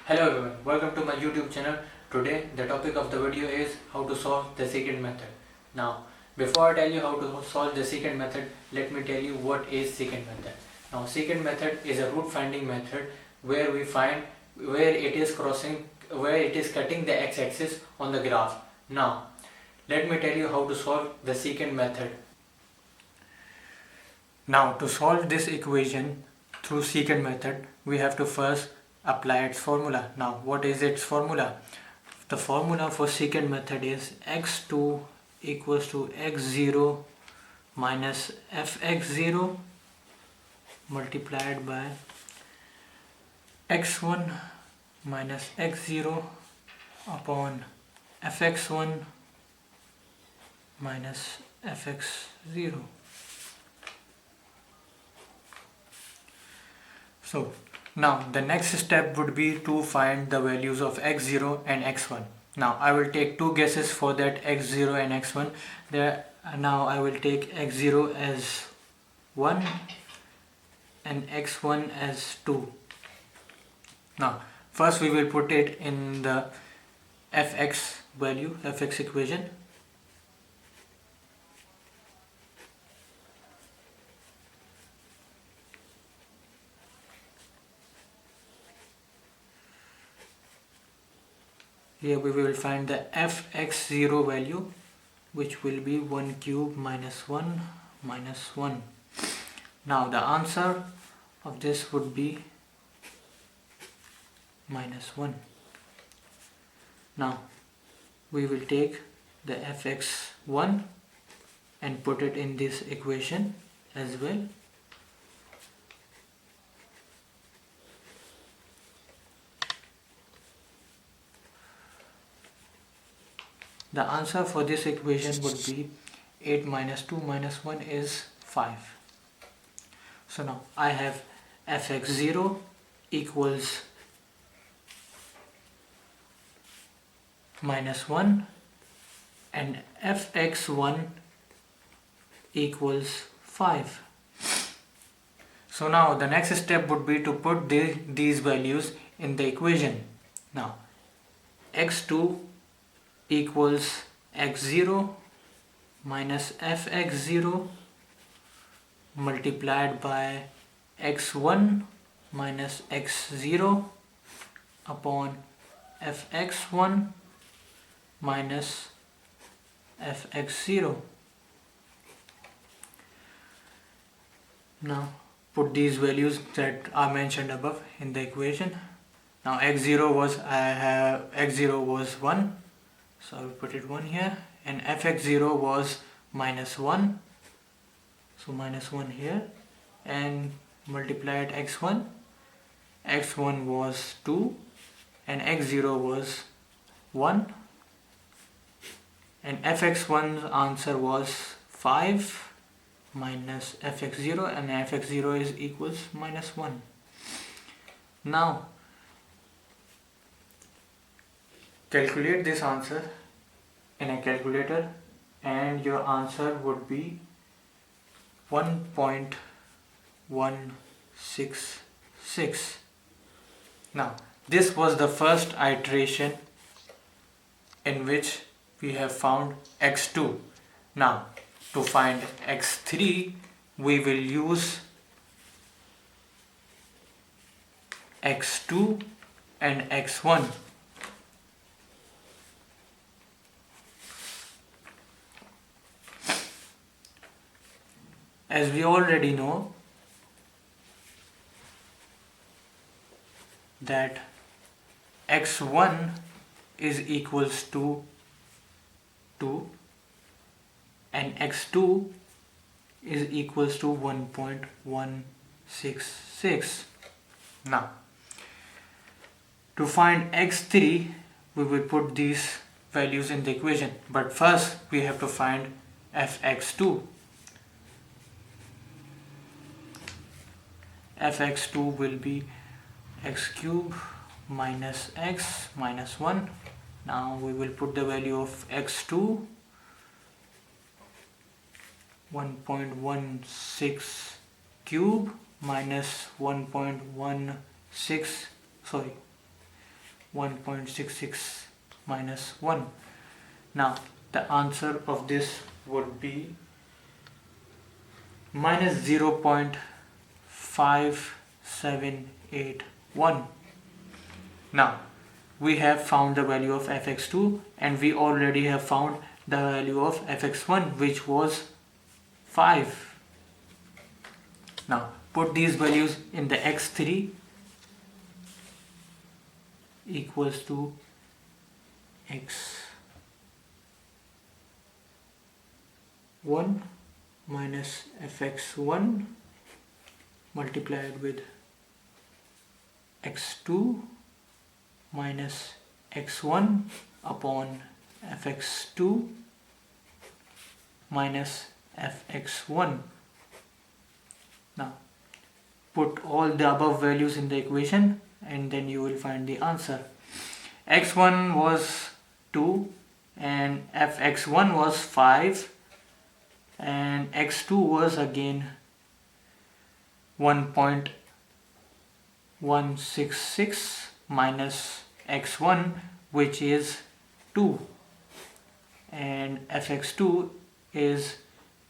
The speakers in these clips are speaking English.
Hello everyone, welcome to my YouTube channel. Today the topic of the video is how to solve the secant method. Now before I tell you how to solve the secant method, let me tell you what is secant method. Now secant method is a root finding method where we find where it is cutting the x-axis on the graph. Now let me tell you how to solve the secant method. Now to solve this equation through secant method, we have to first apply its formula. Now what is its formula? The formula for secant method is x2 equals to x0 minus fx0 multiplied by x1 minus x0 upon fx1 minus fx0. So now the next step would be to find the values of x0 and x1. Now I will take two guesses for that x0 and x1. Now I will take x0 as 1 and x1 as 2. Now first we will put it in the fx equation. Here we will find the fx0 value, which will be 1 cube minus 1 minus 1. Now the answer of this would be minus 1. Now we will take the fx1 and put it in this equation as well. The answer for this equation would be 8 minus 2 minus 1 is 5. So now I have fx0 equals minus 1 and fx1 equals 5. So now the next step would be to put these values in the equation. Now x2 equals x0 minus fx0 multiplied by x1 minus x0 upon fx1 minus fx0. Now put these values that are mentioned above in the equation. Now x0 was 1. So I will put it 1 here, and fx0 was minus 1, so minus 1 here, and multiplied x1 was 2 and x0 was 1, and fx1's answer was 5 minus fx0, and fx0 is equals minus 1. Now calculate this answer in a calculator and your answer would be 1.166. Now this was the first iteration in which we have found x2. Now to find x3 we will use x2 and x1. As we already know that x1 is equals to 2 and x2 is equals to 1.166. Now to find x3 we will put these values in the equation, but first we have to find fx2. fx2 will be x cube minus x minus 1. Now we will put the value of x2, 1.16 cube minus 1.16, sorry, 1.66 minus 1. Now the answer of this would be minus 0.5781. Now we have found the value of fx2 and we already have found the value of fx1, which was 5. Now put these values in the x3 equals to x1 minus fx1 multiplied with x2 minus x1 upon fx2 minus fx1. Now put all the above values in the equation and then you will find the answer. X1 was 2 and fx1 was 5 and x2 was again 1.166 minus x1, which is 2, and fx2 is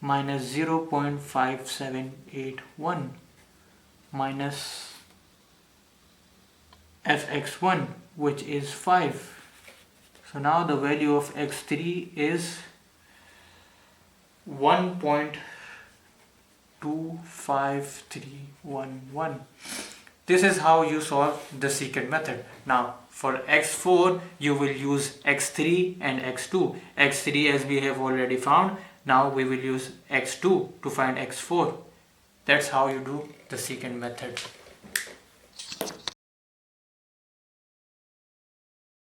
minus 0.5781 minus fx1, which is 5. So now the value of x3 is 1.25311. This is how you solve the secant method. Now for x4 you will use x3 and x2. x3 as we have already found. Now we will use x2 to find x4. That's how you do the secant method.